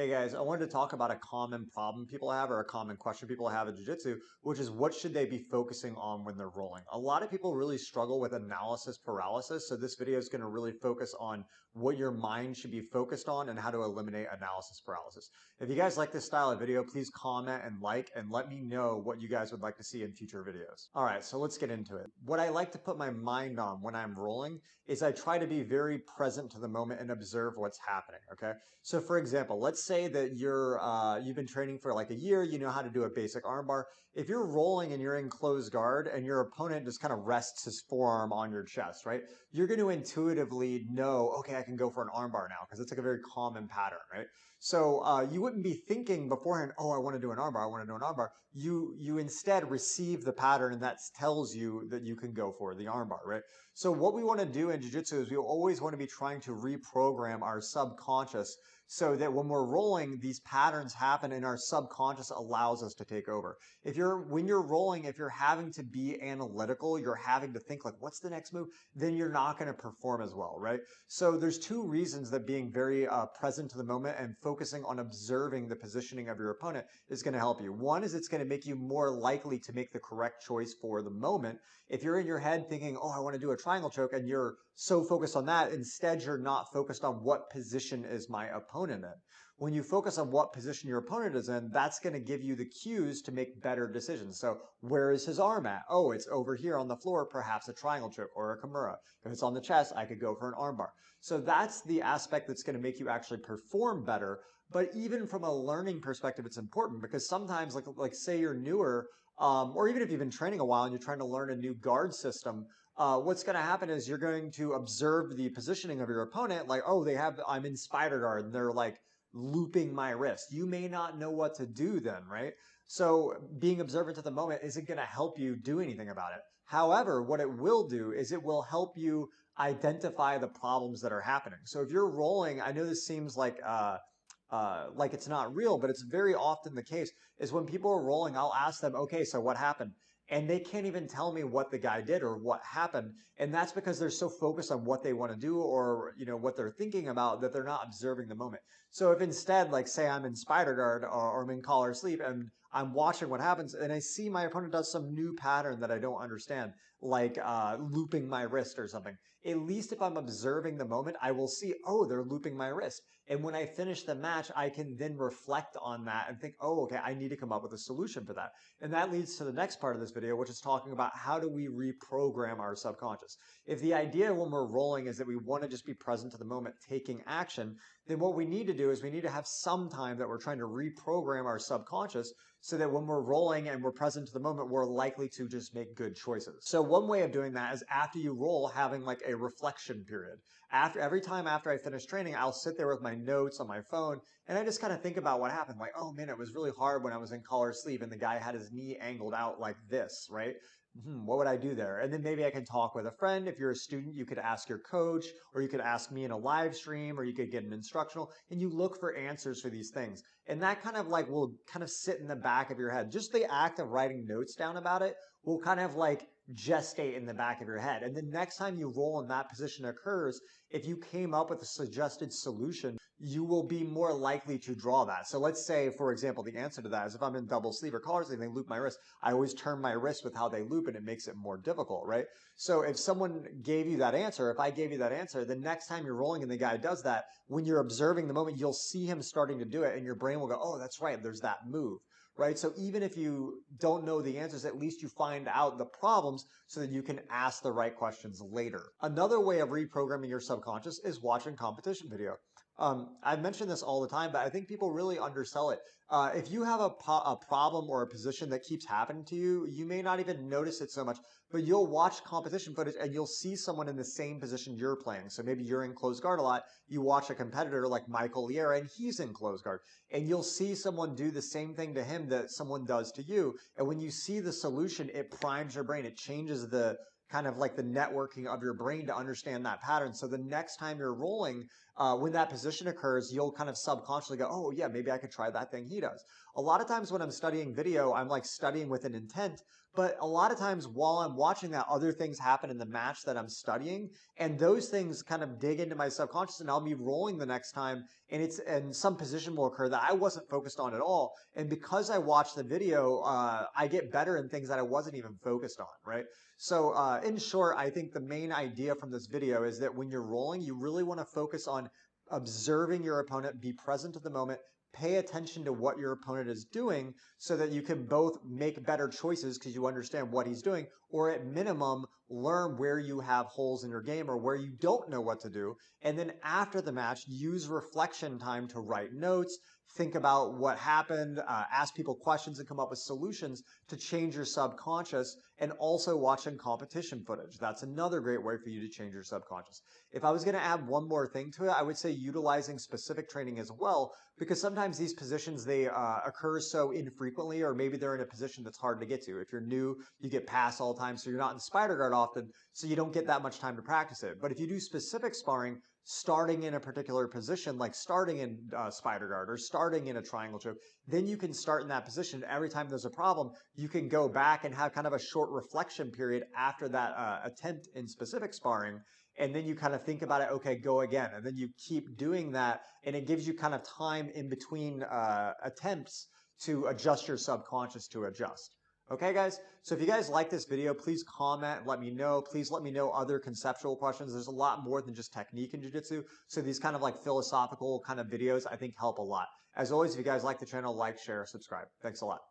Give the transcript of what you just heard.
Hey guys, I wanted to talk about a common problem people have or a common question people have in jiu-jitsu, which is what should they be focusing on when they're rolling? A lot of people really struggle with analysis paralysis, so this video is going to really focus on what your mind should be focused on and how to eliminate analysis paralysis. If you guys like this style of video, please comment and like and let me know what you guys would like to see in future videos. All right, so let's get into it. What I like to put my mind on when I'm rolling is I try to be very present to the moment and observe what's happening, okay? So for example, let's say that you've been training for like a year, you know how to do a basic armbar. If you're rolling and you're in closed guard and your opponent just kind of rests his forearm on your chest, right? You're going to intuitively know, okay, I can go for an armbar now because it's like a very common pattern, right? So you wouldn't be thinking beforehand, oh, I want to do an armbar, I want to do an armbar. You instead receive the pattern and that tells you that you can go for the armbar, right? So what we want to do in jiu-jitsu is we always want to be trying to reprogram our subconscious so that when we're rolling, these patterns happen and our subconscious allows us to take over. When you're rolling, if you're having to be analytical, you're having to think like, what's the next move? Then you're not going to perform as well, right? So there's two reasons that being very present to the moment and focusing on observing the positioning of your opponent is going to help you. One is it's going to make you more likely to make the correct choice for the moment. If you're in your head thinking, oh, I want to do a triangle choke, and you're so focused on that, instead you're not focused on what position is my opponent in. When you focus on what position your opponent is in, that's going to give you the cues to make better decisions. So where is his arm at? Oh, it's over here on the floor, perhaps a triangle choke or a kimura. If it's on the chest, I could go for an armbar. So that's the aspect that's going to make you actually perform better. But even from a learning perspective, it's important because sometimes, like say you're newer, or even if you've been training a while and you're trying to learn a new guard system, what's going to happen is you're going to observe the positioning of your opponent, like, oh, I'm in spider guard, and they're like looping my wrist. You may not know what to do then, right? So being observant to the moment isn't going to help you do anything about it. However, what it will do is it will help you identify the problems that are happening. So if you're rolling, I know this seems like it's not real, but it's very often the case is when people are rolling, I'll ask them, okay, so what happened? And they can't even tell me what the guy did or what happened. And that's because they're so focused on what they want to do or, what they're thinking about that they're not observing the moment. So if instead, like say I'm in spider guard or I'm in collar sleep and I'm watching what happens and I see my opponent does some new pattern that I don't understand, like looping my wrist or something, at least if I'm observing the moment, I will see, oh, they're looping my wrist. And when I finish the match, I can then reflect on that and think, oh, okay, I need to come up with a solution for that. And that leads to the next part of this video, which is talking about how do we reprogram our subconscious. If the idea when we're rolling is that we want to just be present to the moment, taking action, then what we need to do is we need to have some time that we're trying to reprogram our subconscious so that when we're rolling and we're present to the moment, we're likely to just make good choices. So one way of doing that is after you roll, having like a reflection period. Every time after I finish training, I'll sit there with my notes on my phone and I just kind of think about what happened. Like, oh man, it was really hard when I was in collar sleeve and the guy had his knee angled out like this, right? What would I do there? And then maybe I can talk with a friend. If you're a student, you could ask your coach, or you could ask me in a live stream, or you could get an instructional, and you look for answers for these things. And that kind of like will kind of sit in the back of your head. Just the act of writing notes down about it will kind of like gestate in the back of your head. And the next time you roll and that position occurs, if you came up with a suggested solution, you will be more likely to draw that. So let's say, for example, the answer to that is if I'm in double sleeve or collar sleeve and they loop my wrist, I always turn my wrist with how they loop and it makes it more difficult, right? So if someone gave you that answer, if I gave you that answer, the next time you're rolling and the guy does that, when you're observing the moment, you'll see him starting to do it and your brain will go, oh, that's right, there's that move. Right? So even if you don't know the answers, at least you find out the problems so that you can ask the right questions later. Another way of reprogramming your subconscious is watching competition video. I mention this all the time, but I think people really undersell it. If you have a problem or a position that keeps happening to you, you may not even notice it so much, but you'll watch competition footage and you'll see someone in the same position you're playing. So maybe you're in closed guard a lot. You watch a competitor like Michael Liera and he's in closed guard. And you'll see someone do the same thing to him that someone does to you. And when you see the solution, it primes your brain. It changes the kind of like the networking of your brain to understand that pattern. So the next time you're rolling, when that position occurs, you'll kind of subconsciously go, oh yeah, maybe I could try that thing he does. A lot of times when I'm studying video, I'm like studying with an intent, but a lot of times while I'm watching that, other things happen in the match that I'm studying, and those things kind of dig into my subconscious, and I'll be rolling the next time, and some position will occur that I wasn't focused on at all. And because I watched the video, I get better in things that I wasn't even focused on, right? So in short, I think the main idea from this video is that when you're rolling, you really want to focus on observing your opponent, be present at the moment, pay attention to what your opponent is doing so that you can both make better choices because you understand what he's doing, or at minimum, learn where you have holes in your game or where you don't know what to do. And then after the match, use reflection time to write notes, think about what happened, ask people questions and come up with solutions to change your subconscious, and also watching competition footage. That's another great way for you to change your subconscious. If I was going to add one more thing to it, I would say utilizing specific training as well, because sometimes these positions, they occur so infrequently, or maybe they're in a position that's hard to get to. If you're new, you get passed all the time, so you're not in spider guard often, so you don't get that much time to practice it. But if you do specific sparring, starting in a particular position, like starting in spider guard or starting in a triangle choke, then you can start in that position. Every time there's a problem, you can go back and have kind of a short reflection period after that attempt in specific sparring. And then you kind of think about it, okay, go again. And then you keep doing that. And it gives you kind of time in between attempts to adjust your subconscious to adjust. Okay, guys? So if you guys like this video, please comment and let me know. Please let me know other conceptual questions. There's a lot more than just technique in jiu-jitsu. So these kind of like philosophical kind of videos, I think help a lot. As always, if you guys like the channel, like, share, subscribe. Thanks a lot.